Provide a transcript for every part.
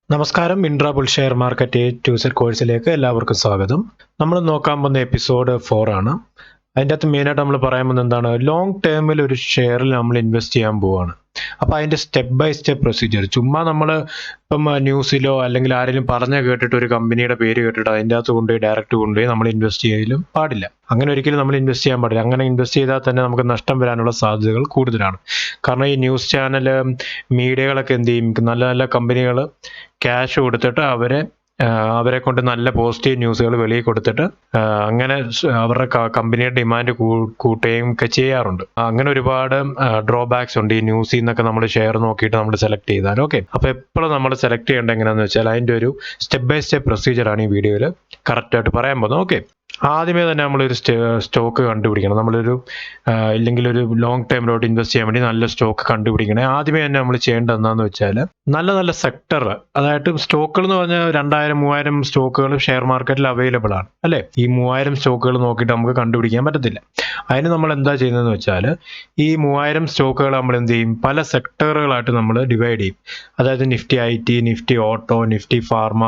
നമസ്കാരം. Intra-bull share market A-to-Z കോഴ്സിലേക്ക് എല്ലാവർക്കും സ്വാഗതം. നമ്മൾ നോക്കാൻ പോകുന്ന എപ്പിസോഡ് 4 ആണ്. അതിൻ്റെ അകത്ത് മെയിനായിട്ട് നമ്മൾ പറയാൻ പോകുന്നത് എന്താണ്, ലോങ് ടേമിൽ ഒരു ഷെയറിൽ നമ്മൾ ഇൻവെസ്റ്റ് ചെയ്യാൻ പോവുകയാണ്. അപ്പോൾ അതിൻ്റെ സ്റ്റെപ്പ് ബൈ സ്റ്റെപ്പ് പ്രൊസീജിയർ, ചുമ്മാ നമ്മൾ ഇപ്പം ന്യൂസിലോ അല്ലെങ്കിൽ ആരെങ്കിലും പറഞ്ഞ കേട്ടിട്ട് ഒരു കമ്പനിയുടെ പേര് കേട്ടിട്ട് അതിൻ്റെ അകത്ത് കൊണ്ടുപോയി ഡയറക്റ്റ് കൊണ്ടുപോയി നമ്മൾ ഇൻവെസ്റ്റ് ചെയ്യലും പാടില്ല. അങ്ങനെ ഒരിക്കലും നമ്മൾ ഇൻവെസ്റ്റ് ചെയ്യാൻ പാടില്ല. അങ്ങനെ ഇൻവെസ്റ്റ് ചെയ്താൽ തന്നെ നമുക്ക് നഷ്ടം വരാനുള്ള സാധ്യതകൾ കൂടുതലാണ്. കാരണം ഈ ന്യൂസ് ചാനൽ മീഡിയകളൊക്കെ എന്ത് ചെയ്യും, നല്ല നല്ല കമ്പനികൾ ക്യാഷ് കൊടുത്തിട്ട് അവരെ കൊണ്ട് നല്ല പോസിറ്റീവ് ന്യൂസുകൾ വെളിയിൽ കൊടുത്തിട്ട് അങ്ങനെ അവരുടെ കമ്പനിയുടെ ഡിമാൻഡ് കൂട്ടുകയും ഒക്കെ ചെയ്യാറുണ്ട്. അങ്ങനെ ഒരുപാട് ഡ്രോബാക്സ് ഉണ്ട് ഈ ന്യൂസിൽ നിന്നൊക്കെ നമ്മൾ ഷെയർ നോക്കിയിട്ട് നമ്മൾ സെലക്ട് ചെയ്താൽ. ഓക്കെ, അപ്പോൾ എപ്പോഴും നമ്മൾ സെലക്ട് ചെയ്യേണ്ടത് എങ്ങനെയാണെന്ന് വെച്ചാൽ അതിൻ്റെ ഒരു സ്റ്റെപ്പ് ബൈ സ്റ്റെപ്പ് പ്രൊസീജിയറാണ് ഈ വീഡിയോയിൽ കറക്റ്റായിട്ട് പറയാൻ പോകുന്നത്. ഓക്കെ, ആദ്യമേ തന്നെ നമ്മളൊരു സ്റ്റോക്ക് കണ്ടുപിടിക്കണം. നമ്മളൊരു ഇല്ലെങ്കിൽ ഒരു ലോങ് ടൈമിലോട്ട് ഇൻവെസ്റ്റ് ചെയ്യാൻ വേണ്ടി നല്ല സ്റ്റോക്ക് കണ്ടുപിടിക്കണേ. ആദ്യമേ തന്നെ നമ്മൾ ചെയ്യേണ്ടത് എന്താണെന്ന് വെച്ചാൽ നല്ല നല്ല സെക്ടർ, അതായത് സ്റ്റോക്കുകൾ എന്ന് പറഞ്ഞാൽ 2000-3000 സ്റ്റോക്കുകൾ ഷെയർ മാർക്കറ്റിൽ അവൈലബിൾ ആണ് അല്ലേ. ഈ 3000 സ്റ്റോക്കുകൾ നോക്കിയിട്ട് നമുക്ക് കണ്ടുപിടിക്കാൻ പറ്റത്തില്ല. അതിന് നമ്മൾ എന്താ ചെയ്യുന്നതെന്ന് വെച്ചാൽ ഈ 3000 സ്റ്റോക്കുകൾ നമ്മൾ എന്ത് ചെയ്യും, പല സെക്ടറുകളായിട്ട് നമ്മൾ ഡിവൈഡ് ചെയ്യും. അതായത് Nifty IT, Nifty auto, Nifty pharma,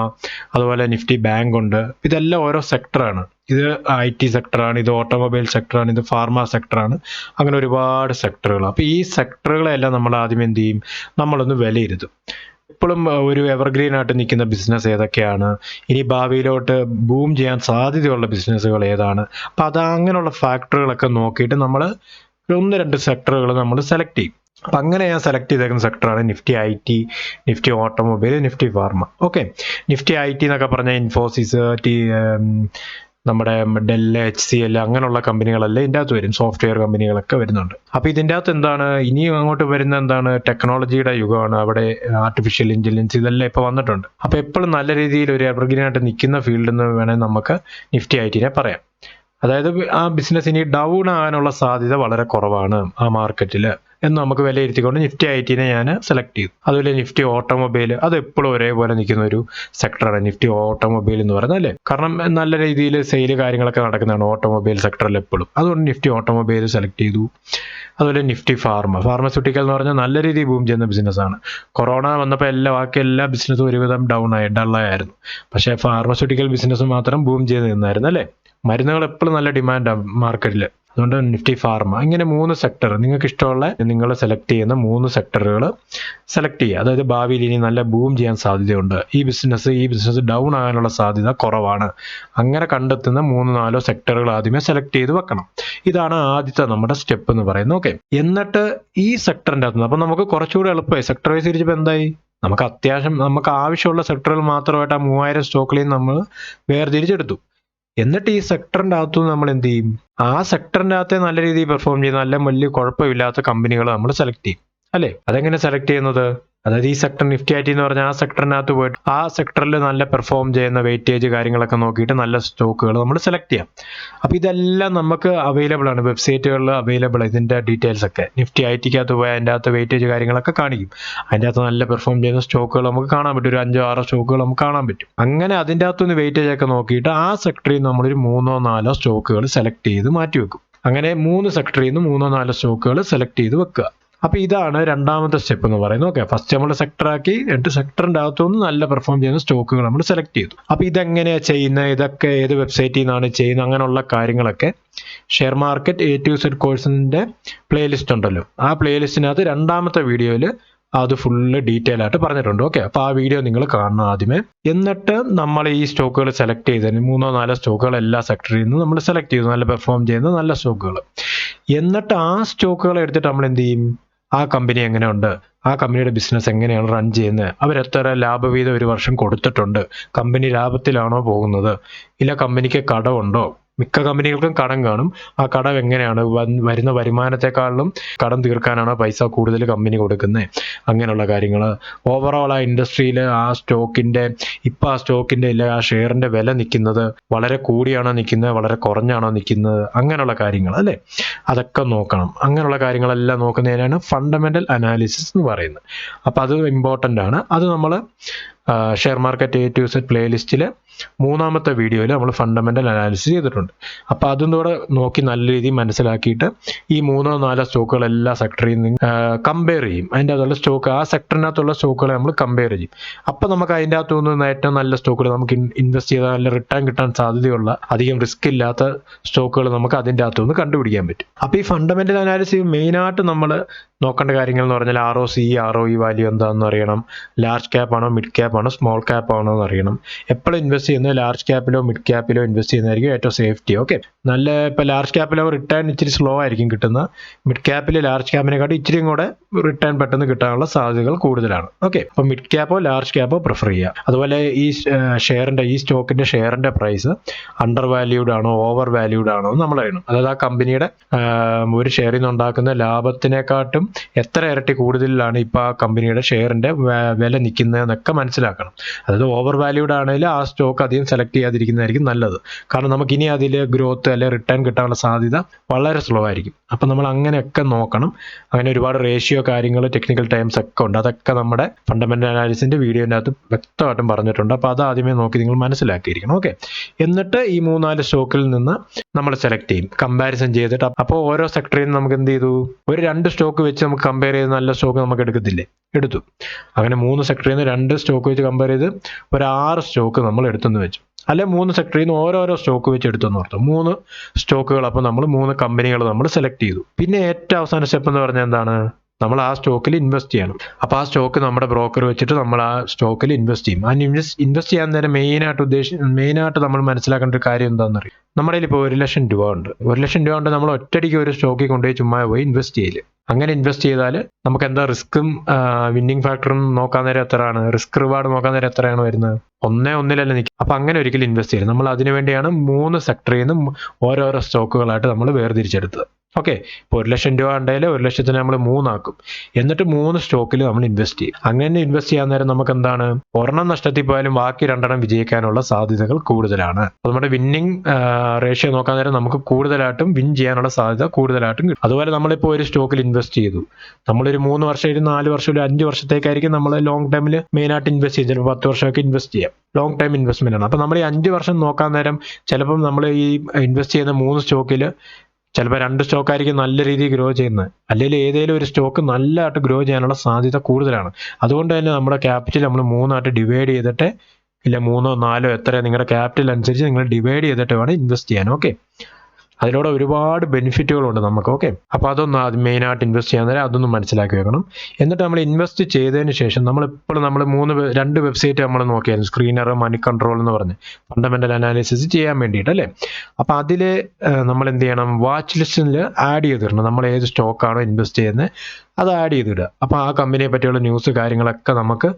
അതുപോലെ നിഫ്റ്റി ബാങ്ക് ഉണ്ട്. ഇതെല്ലാം ഓരോ സെക്ടറാണ്. ഇത് IT സെക്ടറാണ്, ഇത് ഓട്ടോമൊബൈൽ സെക്ടറാണ്, ഇത് ഫാർമ സെക്ടറാണ്. അങ്ങനെ ഒരുപാട് സെക്ടറുകൾ. അപ്പോൾ ഈ സെക്ടറുകളെല്ലാം നമ്മൾ ആദ്യം എന്ത് ചെയ്യും, നമ്മളൊന്ന് വിലയിരുത്തും. എപ്പോഴും ഒരു എവർഗ്രീൻ ആയിട്ട് നിൽക്കുന്ന ബിസിനസ് ഏതൊക്കെയാണ്, ഇനി ഭാവിയിലോട്ട് ബൂം ചെയ്യാൻ സാധ്യതയുള്ള ബിസിനസ്സുകൾ ഏതാണ്, അപ്പം അങ്ങനെയുള്ള ഫാക്ടറുകളൊക്കെ നോക്കിയിട്ട് നമ്മൾ 1-2 സെക്ടറുകൾ നമ്മൾ സെലക്ട് ചെയ്യും. അപ്പം അങ്ങനെ ഞാൻ സെലക്ട് ചെയ്തേക്കുന്ന സെക്ടറാണ് Nifty IT, Nifty automobile, Nifty pharma. Okay, Nifty IT എന്നൊക്കെ പറഞ്ഞാൽ ഇൻഫോസിസ്, നമ്മുടെ ഡെൽ, HCL അങ്ങനെയുള്ള കമ്പനികളെല്ലാം ഇതിൻ്റെ അകത്ത് വരും. സോഫ്റ്റ്വെയർ കമ്പനികളൊക്കെ വരുന്നുണ്ട്. അപ്പോൾ ഇതിൻ്റെ അകത്ത് എന്താണ്, ഇനി അങ്ങോട്ട് വരുന്ന എന്താണ്, ടെക്നോളജിയുടെ യുഗമാണ്. അവിടെ ആർട്ടിഫിഷ്യൽ ഇൻ്റലിജൻസ് ഇതെല്ലാം ഇപ്പോൾ വന്നിട്ടുണ്ട്. അപ്പോൾ എപ്പോഴും നല്ല രീതിയിൽ ഒരു എവർഗ്രീനായിട്ട് നിൽക്കുന്ന ഫീൽഡിൽ നിന്ന് വേണമെങ്കിൽ നമുക്ക് നിഫ്റ്റി ITനെ പറയാം. അതായത് ആ ബിസിനസ് ഇനി ഡൗൺ ആകാനുള്ള സാധ്യത വളരെ കുറവാണ് ആ മാർക്കറ്റിൽ എന്ന് നമുക്ക് വിലയിരുത്തിക്കൊണ്ട് നിഫ്റ്റി ITനെ ഞാൻ സെലക്ട് ചെയ്തു. അതുപോലെ നിഫ്റ്റി ഓട്ടോമൊബൈൽ, അത് എപ്പോഴും ഒരേപോലെ നിൽക്കുന്ന ഒരു സെക്ടറാണ് നിഫ്റ്റി ഓട്ടോമൊബൈൽ എന്ന് പറയുന്നത് അല്ലേ. കാരണം നല്ല രീതിയിൽ സെയിൽ കാര്യങ്ങളൊക്കെ നടക്കുന്നതാണ് ഓട്ടോമൊബൈൽ സെക്ടറിൽ എപ്പോഴും. അതുകൊണ്ട് നിഫ്റ്റി ഓട്ടോമൊബൈൽ സെലക്ട് ചെയ്തു. അതുപോലെ നിഫ്റ്റി ഫാർമസ്യൂട്ടിക്കൽ എന്ന് പറഞ്ഞാൽ നല്ല രീതിയിൽ ബൂം ചെയ്യുന്ന ബിസിനസ്സാണ്. കൊറോണ വന്നപ്പോൾ ബാക്കി എല്ലാ ബിസിനസ്സും ഒരുവിധം ഡള്ളായിരുന്നു. പക്ഷേ ഫാർമസ്യൂട്ടിക്കൽ ബിസിനസ് മാത്രം ബൂം ചെയ്ത് നിന്നായിരുന്നു അല്ലേ. മരുന്നുകൾ എപ്പോഴും നല്ല ഡിമാൻഡാണ് മാർക്കറ്റിൽ. അതുകൊണ്ട് നിഫ്റ്റി ഫാർമ, ഇങ്ങനെ 3 സെക്ടർ നിങ്ങൾക്ക് ഇഷ്ടമുള്ള നിങ്ങൾ സെലക്ട് ചെയ്യുന്ന 3 സെക്ടറുകൾ സെലക്ട് ചെയ്യുക. അതായത് ഭാവിയിൽ ഇനി നല്ല ബൂം ചെയ്യാൻ സാധ്യതയുണ്ട്, ഈ ബിസിനസ് ഡൗൺ ആകാനുള്ള സാധ്യത കുറവാണ്, അങ്ങനെ കണ്ടെത്തുന്ന 3-4 സെക്ടറുകൾ ആദ്യമേ സെലക്ട് ചെയ്ത് വെക്കണം. ഇതാണ് ആദ്യത്തെ നമ്മുടെ സ്റ്റെപ്പ് എന്ന് പറയുന്നത്. ഓക്കെ, എന്നിട്ട് ഈ സെക്ടറിൻ്റെ അകത്ത് അപ്പം നമുക്ക് കുറച്ചുകൂടി എളുപ്പമായി. സെക്ടർ വൈസ് തിരിച്ചപ്പോൾ എന്തായി, നമുക്ക് ആവശ്യമുള്ള സെക്ടറുകൾ മാത്രമായിട്ട് ആ 3000 സ്റ്റോക്കിലേയും നമ്മൾ വേർതിരിച്ചെടുത്തു. എന്നിട്ട് ഈ സെക്ടറിൻ്റെ അകത്തുനിന്ന് നമ്മൾ എന്ത് ചെയ്യും, ആ സെക്ടറിൻ്റെ അകത്തെ നല്ല രീതിയിൽ പെർഫോം ചെയ്യുന്ന നല്ല വലിയ കുഴപ്പമില്ലാത്ത കമ്പനികൾ നമ്മൾ സെലക്ട് ചെയ്യും അല്ലേ. അതെങ്ങനെ സെലക്ട് ചെയ്യുന്നത്, അതായത് ഈ സെക്ടർ നിഫ്റ്റി IT എന്ന് പറഞ്ഞാൽ ആ സെക്ടറിനകത്ത് പോയിട്ട് ആ സെക്ടറിൽ നല്ല പെർഫോം ചെയ്യുന്ന വെയിറ്റേജ് കാര്യങ്ങളൊക്കെ നോക്കിയിട്ട് നല്ല സ്റ്റോക്കുകൾ നമ്മൾ സെലക്ട് ചെയ്യാം. അപ്പോൾ ഇതെല്ലാം നമുക്ക് അവൈലബിൾ ആണ്, വെബ്സൈറ്റുകളിൽ അവൈലബിൾ. ഇതിൻ്റെ ഡീറ്റെയിൽസ് ഒക്കെ നിഫ്റ്റി ITക്കകത്ത് പോയാൽ അതിൻ്റെ അകത്ത് വെയിറ്റേജ് കാര്യങ്ങളൊക്കെ കാണിക്കും. അതിൻ്റെ അകത്ത് നല്ല പെർഫോം ചെയ്യുന്ന സ്റ്റോക്കുകൾ നമുക്ക് കാണാൻ പറ്റും. ഒരു 5-6 സ്റ്റോക്കുകൾ നമുക്ക് കാണാൻ പറ്റും. അങ്ങനെ അതിൻ്റെ അകത്തുനിന്ന് വെയിറ്റേജ് ഒക്കെ നോക്കിയിട്ട് ആ സെക്ടറിൽ നിന്ന് നമ്മളൊരു 3-4 സ്റ്റോക്കുകൾ സെലക്ട് ചെയ്ത് മാറ്റി വെക്കും. അങ്ങനെ 3 സെക്ടറിൽ നിന്ന് 3-4 സ്റ്റോക്കുകൾ സെലക്ട് ചെയ്ത് വെക്കുക. അപ്പോൾ ഇതാണ് രണ്ടാമത്തെ സ്റ്റെപ്പ് എന്ന് പറയുന്നത്. ഓക്കെ, ഫസ്റ്റ് നമ്മൾ സെക്ടറാക്കി, എന്നിട്ട് സെക്ടറിൻ്റെ അകത്തുനിന്ന് നല്ല പെർഫോം ചെയ്യുന്ന സ്റ്റോക്കുകൾ നമ്മൾ സെലക്ട് ചെയ്തു. അപ്പോൾ ഇതെങ്ങനെയാണ് ചെയ്യുന്നത്, ഇതൊക്കെ ഏത് വെബ്സൈറ്റിൽ നിന്നാണ് ചെയ്യുന്നത്, അങ്ങനെയുള്ള കാര്യങ്ങളൊക്കെ ഷെയർ മാർക്കറ്റ് A-to-Z കോഴ്സിൻ്റെ പ്ലേലിസ്റ്റ് ഉണ്ടല്ലോ, ആ പ്ലേലിസ്റ്റിനകത്ത് രണ്ടാമത്തെ വീഡിയോയിൽ അത് ഫുള്ള് ഡീറ്റെയിൽ ആയിട്ട് പറഞ്ഞിട്ടുണ്ട്. ഓക്കെ, അപ്പോൾ ആ വീഡിയോ നിങ്ങൾ കാണണം ആദ്യമേ. എന്നിട്ട് നമ്മൾ ഈ സ്റ്റോക്കുകൾ സെലക്ട് ചെയ്തതിന് 3-4 സ്റ്റോക്കുകൾ എല്ലാ സെക്ടറിൽ നിന്ന് നമ്മൾ സെലക്ട് ചെയ്തു, നല്ല പെർഫോം ചെയ്യുന്ന നല്ല സ്റ്റോക്കുകൾ. എന്നിട്ട് ആ സ്റ്റോക്കുകൾ എടുത്തിട്ട് നമ്മൾ എന്ത് ചെയ്യും, ആ കമ്പനി എങ്ങനെയുണ്ട്, ആ കമ്പനിയുടെ ബിസിനസ് എങ്ങനെയാണ് റൺ ചെയ്യുന്നത്, അവരെത്ര ലാഭവീതം ഒരു വർഷം കൊടുത്തിട്ടുണ്ട്, കമ്പനി ലാഭത്തിലാണോ പോകുന്നത്, ഇല്ല കമ്പനിക്ക് കടമുണ്ടോ, മിക്ക കമ്പനികൾക്കും കടം കാണും. ആ കടം എങ്ങനെയാണ്, വരുന്ന വരുമാനത്തെക്കാളും കടം തീർക്കാനാണോ പൈസ കൂടുതൽ കമ്പനി കൊടുക്കുന്നത്, അങ്ങനെയുള്ള കാര്യങ്ങൾ. ഓവറോൾ ആ ഇൻഡസ്ട്രിയിൽ ആ സ്റ്റോക്കിൻ്റെ ഇപ്പം ആ സ്റ്റോക്കിൻ്റെ ഇല്ല ആ ഷെയറിൻ്റെ വില നിൽക്കുന്നത് വളരെ കൂടിയാണോ നിൽക്കുന്നത്, വളരെ കുറഞ്ഞാണോ നിൽക്കുന്നത്, അങ്ങനെയുള്ള കാര്യങ്ങൾ അല്ലേ, അതൊക്കെ നോക്കണം. അങ്ങനെയുള്ള കാര്യങ്ങളെല്ലാം നോക്കുന്നതിനാണ് ഫണ്ടമെൻ്റൽ അനാലിസിസ് എന്ന് പറയുന്നത്. അപ്പോൾ അത് ഇമ്പോർട്ടൻ്റ് ആണ്. അത് നമ്മൾ share market A to Z പ്ലേലിസ്റ്റിൽ മൂന്നാമത്തെ വീഡിയോയിൽ നമ്മൾ ഫണ്ടമെൻ്റൽ അനാലിസിസ് ചെയ്തിട്ടുണ്ട്. അപ്പോൾ അതും കൂടെ നോക്കി നല്ല രീതിയിൽ മനസ്സിലാക്കിയിട്ട് ഈ 3-4 സ്റ്റോക്കുകൾ എല്ലാ സെക്ടറിൽ നിന്ന് കമ്പയർ ചെയ്യും. അതിൻ്റെ അകത്തുള്ള സ്റ്റോക്ക് ആ സെക്ടറിനകത്തുള്ള സ്റ്റോക്കുകളെ നമ്മൾ കമ്പയർ ചെയ്യും. അപ്പോൾ നമുക്ക് അതിൻ്റെ അകത്തു നിന്ന് ഏറ്റവും നല്ല സ്റ്റോക്കുകൾ നമുക്ക് ഇൻവെസ്റ്റ് ചെയ്താൽ നല്ല റിട്ടേൺ കിട്ടാൻ സാധ്യതയുള്ള അധികം റിസ്ക് ഇല്ലാത്ത സ്റ്റോക്കുകൾ നമുക്ക് അതിൻ്റെ അകത്തുനിന്ന് കണ്ടുപിടിക്കാൻ പറ്റും. അപ്പോൾ ഈ ഫണ്ടമെൻ്റൽ അനാലിസിസ് മെയിനായിട്ട് നമ്മൾ നോക്കേണ്ട കാര്യങ്ങൾ എന്ന് പറഞ്ഞാൽ ROCE ROE വാല്യൂ എന്താണെന്ന് അറിയണം. ലാർജ് ക്യാപ്പ് ആണോ മിഡ് ക്യാപ്പ് ആണോ സ്മോൾ ക്യാപ്പ് ആണോ എന്ന് അറിയണം. എപ്പോഴും ഇൻവെസ്റ്റ് ചെയ്യുന്നത് ലാർജ് ക്യാപ്പിലോ മിഡ് ക്യാപ്പിലോ ഇൻവെസ്റ്റ് ചെയ്യുന്നതായിരിക്കും ഏറ്റവും സേഫ്റ്റി. ഓക്കെ, നല്ല ഇപ്പോൾ ലാർജ് ക്യാപ്പിലോ റിട്ടേൺ ഇച്ചിരി സ്ലോ ആയിരിക്കും കിട്ടുന്നത്. മിഡ് ക്യാപ്പിൽ ലാർജ് ക്യാപ്പിനെക്കാട്ടും ഇച്ചിരിയും കൂടെ റിട്ടേൺ പെട്ടെന്ന് കിട്ടാനുള്ള സാധ്യതകൾ കൂടുതലാണ്. ഓക്കെ, അപ്പോൾ മിഡ് ക്യാപ്പോ ലാർജ് ക്യാപ്പോ പ്രിഫർ ചെയ്യുക. അതുപോലെ ഈ സ്റ്റോക്കിന്റെ ഷെയറിന്റെ പ്രൈസ് അണ്ടർ വാല്യൂഡ് ആണോ ഓവർ വാല്യൂഡ് ആണോ എന്ന് നമ്മൾ അറിയണം. അതായത് ആ കമ്പനിയുടെ ഒരു ഷെയറിൽ നിന്ന് ഉണ്ടാക്കുന്ന ലാഭത്തിനെക്കാട്ടും എത്ര ഇരട്ടി കൂടുതലാണ് ഇപ്പോൾ ആ കമ്പനിയുടെ ഷെയറിന്റെ വില നിൽക്കുന്നതെന്നൊക്കെ മനസ്സിലാക്കണം. അതായത് ഓവർ വാല്യൂഡ് ആണെങ്കിൽ ആ സ്റ്റോക്ക് അധികം സെലക്ട് ചെയ്യാതിരിക്കുന്നതായിരിക്കും നല്ലത്. കാരണം നമുക്ക് ഇനി അതിൽ ഗ്രോത്ത് അല്ലെങ്കിൽ റിട്ടേൺ കിട്ടാനുള്ള സാധ്യത വളരെ സ്ലോ ആയിരിക്കും. അപ്പം നമ്മൾ അങ്ങനെയൊക്കെ നോക്കണം. അങ്ങനെ ഒരുപാട് റേഷ്യോ കാര്യങ്ങൾ ടെക്നിക്കൽ ടൈംസ് ഒക്കെ ഉണ്ട്. അതൊക്കെ നമ്മുടെ ഫണ്ടമെന്റൽ അനാലിസിന്റെ വീഡിയോൻ്റെ അകത്ത് വ്യക്തമായിട്ടും പറഞ്ഞിട്ടുണ്ട്. അപ്പോൾ അത് ആദ്യമേ നോക്കി നിങ്ങൾ മനസ്സിലാക്കിയിരിക്കണം. ഓക്കെ, എന്നിട്ട് ഈ 3-4 സ്റ്റോക്കിൽ നിന്ന് നമ്മൾ സെലക്ട് ചെയ്യും, കമ്പാരിസൺ ചെയ്തിട്ട്. അപ്പോൾ ഓരോ സെക്ടറിൽ നിന്ന് നമുക്ക് എന്ത് ചെയ്തു, ഒരു 2 സ്റ്റോക്ക് വെച്ച് നമുക്ക് കമ്പയർ ചെയ്ത് നല്ല സ്റ്റോക്ക് നമുക്ക് എടുക്കത്തില്ലേ, എടുത്തു. അങ്ങനെ 3 സെക്ടറിൽ നിന്ന് 2 സ്റ്റോക്ക് വെച്ച് കമ്പയർ ചെയ്ത് ഒരു 6 സ്റ്റോക്ക് നമ്മൾ എടുത്തെന്ന് വെച്ചു. അല്ലെ 3 സെക്ടറിൽ നിന്ന് ഓരോരോ സ്റ്റോക്ക് വെച്ച് എടുത്തെന്ന് ഓർത്തു. 3 സ്റ്റോക്കുകൾ, അപ്പോൾ നമ്മൾ 3 കമ്പനികൾ നമ്മൾ സെലക്ട് ചെയ്തു. പിന്നെ ഏറ്റവും അവസാന സ്റ്റെപ്പ് എന്ന് പറഞ്ഞാൽ എന്താണ്, നമ്മൾ ആ സ്റ്റോക്കിൽ ഇൻവെസ്റ്റ് ചെയ്യണം. അപ്പോൾ ആ സ്റ്റോക്ക് നമ്മുടെ ബ്രോക്കർ വെച്ചിട്ട് നമ്മൾ ആ സ്റ്റോക്കിൽ ഇൻവെസ്റ്റ് ചെയ്യും. ആ ഇൻവെസ്റ്റ് ചെയ്യാൻ നേരം മെയിനായിട്ട് നമ്മൾ മനസ്സിലാക്കേണ്ട ഒരു കാര്യം എന്താണെന്ന് അറിയാം. നമ്മുടെ കയ്യിൽ ഇപ്പോൾ 1 ലക്ഷം രൂപ ഉണ്ട്. 1 ലക്ഷം രൂപ കൊണ്ട് നമ്മൾ ഒറ്റയടിക്ക് ഒരു സ്റ്റോക്കിൽ കൊണ്ടുപോയി ചുമ്മാ പോയി ഇൻവെസ്റ്റ് ചെയ്യില്ല. അങ്ങനെ ഇൻവെസ്റ്റ് ചെയ്താൽ നമുക്ക് എന്താ റിസ്ക്കും വിന്നിങ് ഫാക്ടറും നോക്കാൻ നേരം എത്രയാണ്, റിസ്ക് റിവാർഡ് നോക്കാൻ നേരം എത്രയാണ് വരുന്നത്, 1-1 നിൽക്കും. അപ്പം അങ്ങനെ ഒരിക്കലും ഇൻവെസ്റ്റ് ചെയ്യില്ല. നമ്മൾ അതിനു വേണ്ടിയാണ് 3 സെക്ടറിൽ നിന്നും ഓരോരോ സ്റ്റോക്കുകളായിട്ട് നമ്മൾ വേർതിരിച്ചെടുത്തത്. ഓക്കെ, ഇപ്പോൾ 1 ലക്ഷം രൂപ ഉണ്ടെങ്കിൽ 1 ലക്ഷത്തിന് നമ്മൾ 3 ആക്കും. എന്നിട്ട് 3 സ്റ്റോക്കിൽ നമ്മൾ ഇൻവെസ്റ്റ് ചെയ്യും. അങ്ങനെ ഇൻവെസ്റ്റ് ചെയ്യാൻ നേരം നമുക്ക് എന്താണ്, ഒരെണ്ണം നഷ്ടത്തിൽ പോയാലും ബാക്കി 2 വിജയിക്കാനുള്ള സാധ്യതകൾ കൂടുതലാണ്. അപ്പോൾ നമ്മുടെ വിന്നിങ് റേഷ്യോ നോക്കാൻ നേരം നമുക്ക് കൂടുതലായിട്ടും വിൻ ചെയ്യാനുള്ള സാധ്യത കൂടുതലായിട്ടും കിട്ടും. അതുപോലെ നമ്മളിപ്പോൾ ഒരു സ്റ്റോക്കിൽ ഇൻവെസ്റ്റ് ചെയ്തു, നമ്മളൊരു 3 വർഷം 4 വർഷം 5 വർഷത്തേക്കായിരിക്കും നമ്മൾ ലോങ് ടൈമിൽ മെയിനായിട്ട് ഇൻവെസ്റ്റ് ചെയ്യും. ചിലപ്പോൾ 10 വർഷമൊക്കെ ഇൻവെസ്റ്റ് ചെയ്യാം. ലോങ് ടൈം ഇൻവെസ്റ്റ്മെന്റ് ആണ്. അപ്പോൾ നമ്മൾ ഈ 5 വർഷം നോക്കാൻ നേരം ചിലപ്പം നമ്മൾ ഈ ഇൻവെസ്റ്റ് ചെയ്യുന്ന 3 സ്റ്റോക്കിൽ ചിലപ്പോൾ 2 സ്റ്റോക്കായിരിക്കും നല്ല രീതിയിൽ ഗ്രോ ചെയ്യുന്നത്, അല്ലെങ്കിൽ ഏതെങ്കിലും ഒരു സ്റ്റോക്ക് നല്ലതായിട്ട് ഗ്രോ ചെയ്യാനുള്ള സാധ്യത കൂടുതലാണ്. അതുകൊണ്ട് തന്നെ നമ്മുടെ ക്യാപിറ്റൽ നമ്മൾ 3 ഡിവൈഡ് ചെയ്തിട്ട്, ഇല്ല 3-4 എത്ര നിങ്ങളുടെ ക്യാപിറ്റൽ അനുസരിച്ച് നിങ്ങൾ ഡിവൈഡ് ചെയ്തിട്ട് വേണം ഇൻവെസ്റ്റ് ചെയ്യാൻ. ഓക്കെ, അതിലൂടെ ഒരുപാട് ബെനിഫിറ്റുകളുണ്ട് നമുക്ക്. ഓക്കെ, അപ്പോൾ അതൊന്നും മെയിനായിട്ട് ഇൻവെസ്റ്റ് ചെയ്യാൻ നേരം അതൊന്നും മനസ്സിലാക്കി വെക്കണം. എന്നിട്ട് നമ്മൾ ഇൻവെസ്റ്റ് ചെയ്തതിന് ശേഷം നമ്മൾ 2 വെബ്സൈറ്റ് നമ്മൾ നോക്കിയായിരുന്നു, സ്ക്രീനർ, മണി കൺട്രോൾ എന്ന് പറഞ്ഞ് ഫണ്ടമെന്റൽ അനാലിസിസ് ചെയ്യാൻ വേണ്ടിയിട്ട് അല്ലേ. അപ്പോൾ അതിൽ നമ്മൾ എന്ത് ചെയ്യണം, വാച്ച് ലിസ്റ്റിൽ ആഡ് ചെയ്തിടണം. നമ്മൾ ഏത് സ്റ്റോക്കാണോ ഇൻവെസ്റ്റ് ചെയ്യുന്നത് അത് ആഡ് ചെയ്തിടുക. അപ്പോൾ ആ കമ്പനിയെ പറ്റിയുള്ള ന്യൂസ് കാര്യങ്ങളൊക്കെ നമുക്ക്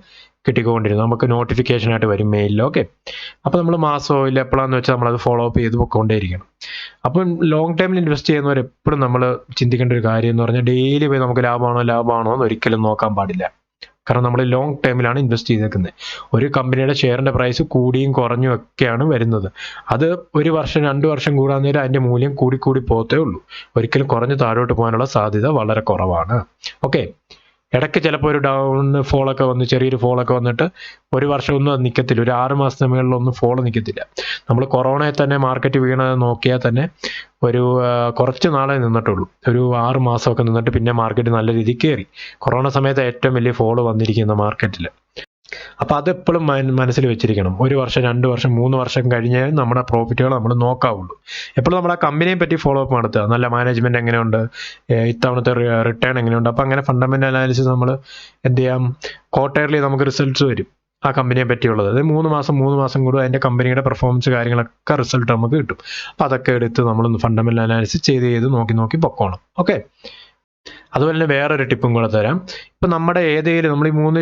കിട്ടിക്കൊണ്ടിരുന്നു, നമുക്ക് നോട്ടിഫിക്കേഷൻ ആയിട്ട് വരും മെയിലിൽ. ഓക്കെ, അപ്പോൾ നമ്മൾ മാസമോ ഇല്ല എപ്പോഴാന്ന് വെച്ചാൽ നമ്മളത് ഫോളോ അപ്പ് ചെയ്ത് പൊയ്ക്കൊണ്ടേയിരിക്കണം. അപ്പം ലോങ് ടൈമിൽ ഇൻവെസ്റ്റ് ചെയ്യുന്നവർ എപ്പോഴും നമ്മൾ ചിന്തിക്കേണ്ട ഒരു കാര്യം എന്ന് പറഞ്ഞാൽ ഡെയിലി പോയി നമുക്ക് ലാഭമാണോ എന്ന് ഒരിക്കലും നോക്കാൻ പാടില്ല. കാരണം നമ്മൾ ലോങ് ടൈമിലാണ് ഇൻവെസ്റ്റ് ചെയ്തേക്കുന്നത്. ഒരു കമ്പനിയുടെ ഷെയറിന്റെ പ്രൈസ് കൂടിയും കുറഞ്ഞും ഒക്കെയാണ് വരുന്നത്. അത് 1 വർഷം 2 വർഷം കൂടാൻ നേരം അതിന്റെ മൂല്യം കൂടി പോകത്തേ ഉള്ളൂ. ഒരിക്കലും കുറഞ്ഞ് താഴോട്ട് പോകാനുള്ള സാധ്യത വളരെ കുറവാണ്. ഓക്കെ, ഇടയ്ക്ക് ചിലപ്പോൾ ഒരു ഫോളൊക്കെ വന്ന് ചെറിയൊരു ഫോളൊക്കെ വന്നിട്ട് 1 വർഷമൊന്നും അത് നിൽക്കത്തില്ല. ഒരു 6 മാസത്തിന് മുകളിലൊന്നും ഫോള് നിൽക്കത്തില്ല. നമ്മൾ കൊറോണയിൽ തന്നെ മാർക്കറ്റ് വീണത് നോക്കിയാൽ തന്നെ ഒരു കുറച്ച് നാളെ നിന്നിട്ടുള്ളൂ. ഒരു 6 മാസമൊക്കെ നിന്നിട്ട് പിന്നെ മാർക്കറ്റ് നല്ല രീതിയിൽ കയറി. കൊറോണ സമയത്ത് ഏറ്റവും വലിയ ഫോള് വന്നിരിക്കുന്ന മാർക്കറ്റിൽ. അപ്പോൾ അതെപ്പോഴും മനസ്സിൽ വെച്ചിരിക്കണം. 1 വർഷം 2 വർഷം 3 വർഷം കഴിഞ്ഞേ നമ്മുടെ പ്രോഫിറ്റുകൾ നമ്മൾ നോക്കാവുള്ളൂ. എപ്പോഴും നമ്മൾ ആ കമ്പനിയെ പറ്റി ഫോളോ അപ്പ് നടത്തുക. നല്ല മാനേജ്മെന്റ് എങ്ങനെയുണ്ട്, ഇത്തവണത്തെ റിട്ടേൺ എങ്ങനെയുണ്ട്. അപ്പോൾ അങ്ങനെ ഫണ്ടമെന്റൽ അനാലിസിസ് നമ്മൾ എന്ത് ചെയ്യാം, ക്വാർട്ടർലി നമുക്ക് റിസൾട്ട്സ് വരും ആ കമ്പനിയെ പറ്റിയുള്ളത്. അത് 3 മാസം കൂടും അതിൻ്റെ കമ്പനിയുടെ പെർഫോമൻസ് കാര്യങ്ങളൊക്കെ റിസൾട്ട് നമുക്ക് കിട്ടും. അപ്പോൾ അതൊക്കെ എടുത്ത് നമ്മൾ ഫണ്ടമെന്റൽ അനാലിസിസ് ചെയ്ത് നോക്കി പൊക്കോണം. ഓക്കെ, അതുപോലെ തന്നെ വേറൊരു ടിപ്പും കൂടെ തരാം. ഇപ്പം നമ്മുടെ നമ്മൾ ഈ 3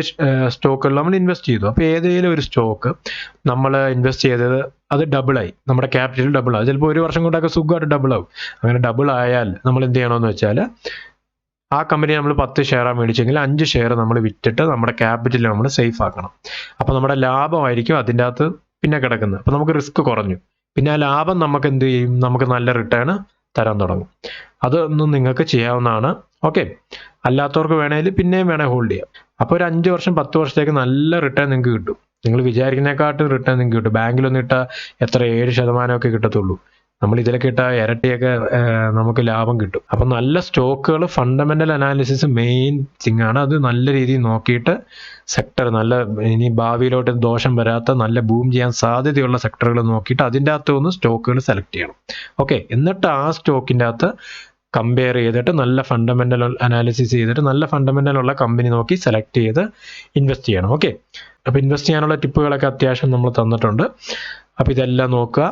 സ്റ്റോക്കുകളിൽ നമ്മൾ ഇൻവെസ്റ്റ് ചെയ്തു. അപ്പോൾ ഏതെങ്കിലും ഒരു സ്റ്റോക്ക് നമ്മൾ ഇൻവെസ്റ്റ് ചെയ്തത് അത് ഡബിളായി, നമ്മുടെ ക്യാപിറ്റൽ ഡബിളായി. ചിലപ്പോൾ 1 വർഷം കൊണ്ടൊക്കെ സുഖമായിട്ട് ഡബിളാവും. അങ്ങനെ ഡബിൾ ആയാൽ നമ്മൾ എന്ത് ചെയ്യണമെന്ന് വെച്ചാൽ, ആ കമ്പനി നമ്മൾ 10 ഷെയറാണ് മേടിച്ചെങ്കിൽ 5 ഷെയർ നമ്മൾ വിറ്റിട്ട് നമ്മുടെ ക്യാപിറ്റൽ നമ്മൾ സേഫ് ആക്കണം. അപ്പോൾ നമ്മുടെ ലാഭമായിരിക്കും അതിൻ്റെ അകത്ത് പിന്നെ കിടക്കുന്നത്. അപ്പോൾ നമുക്ക് റിസ്ക് കുറഞ്ഞു. പിന്നെ ആ ലാഭം നമുക്ക് എന്ത് ചെയ്യും, നമുക്ക് നല്ല റിട്ടേൺ തരാൻ തുടങ്ങും. അതൊന്നും നിങ്ങൾക്ക് ചെയ്യാവുന്നതാണ്. ഓക്കെ, അല്ലാത്തവർക്ക് വേണേൽ പിന്നെയും ഹോൾഡ് ചെയ്യാം. അപ്പോൾ ഒരു 5 വർഷം 10 വർഷത്തേക്ക് നല്ല റിട്ടേൺ നിങ്ങൾക്ക് കിട്ടും. നിങ്ങൾ വിചാരിക്കുന്നതിനെക്കാട്ടും റിട്ടേൺ നിങ്ങൾക്ക് കിട്ടും. ബാങ്കിലൊന്നും ഇട്ടാൽ എത്ര 7% കിട്ടത്തുള്ളൂ. നമ്മൾ ഇതിലൊക്കെ ഇട്ടാൽ ഇരട്ടിയൊക്കെ നമുക്ക് ലാഭം കിട്ടും. അപ്പം നല്ല സ്റ്റോക്കുകൾ ഫണ്ടമെൻ്റൽ അനാലിസിസ് മെയിൻ തിങ് ആണ്. അത് നല്ല രീതിയിൽ നോക്കിയിട്ട് സെക്ടർ നല്ല ഇനി ഭാവിയിലോട്ട് ദോഷം വരാത്ത നല്ല ബൂം ചെയ്യാൻ സാധ്യതയുള്ള സെക്ടറുകൾ നോക്കിയിട്ട് അതിൻ്റെ അകത്ത് നിന്ന് സ്റ്റോക്കുകൾ സെലക്ട് ചെയ്യണം. ഓക്കെ, എന്നിട്ട് ആ സ്റ്റോക്കിൻ്റെ അകത്ത് കമ്പയർ ചെയ്തിട്ട് നല്ല ഫണ്ടമെൻ്റൽ അനാലിസിസ് ചെയ്തിട്ട് നല്ല ഫണ്ടമെൻ്റൽ ഉള്ള കമ്പനി നോക്കി സെലക്ട് ചെയ്ത് ഇൻവെസ്റ്റ് ചെയ്യണം. ഓക്കെ, അപ്പോൾ ഇൻവെസ്റ്റ് ചെയ്യാനുള്ള ടിപ്പുകളൊക്കെ അത്യാവശ്യം നമ്മൾ തന്നിട്ടുണ്ട്. അപ്പോൾ ഇതെല്ലാം നോക്കുക.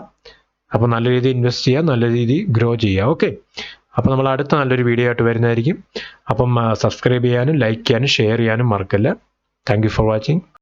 അപ്പോൾ നല്ല രീതിയിൽ ഇൻവെസ്റ്റ് ചെയ്യുക, നല്ല രീതിയിൽ ഗ്രോ ചെയ്യുക. ഓക്കെ, അപ്പോൾ നമ്മൾ അടുത്ത നല്ലൊരു വീഡിയോ ആയിട്ട് വരുന്നതായിരിക്കും. അപ്പം സബ്സ്ക്രൈബ് ചെയ്യാനും ലൈക്ക് ചെയ്യാനും ഷെയർ ചെയ്യാനും മറക്കല്ല. Thank you for watching.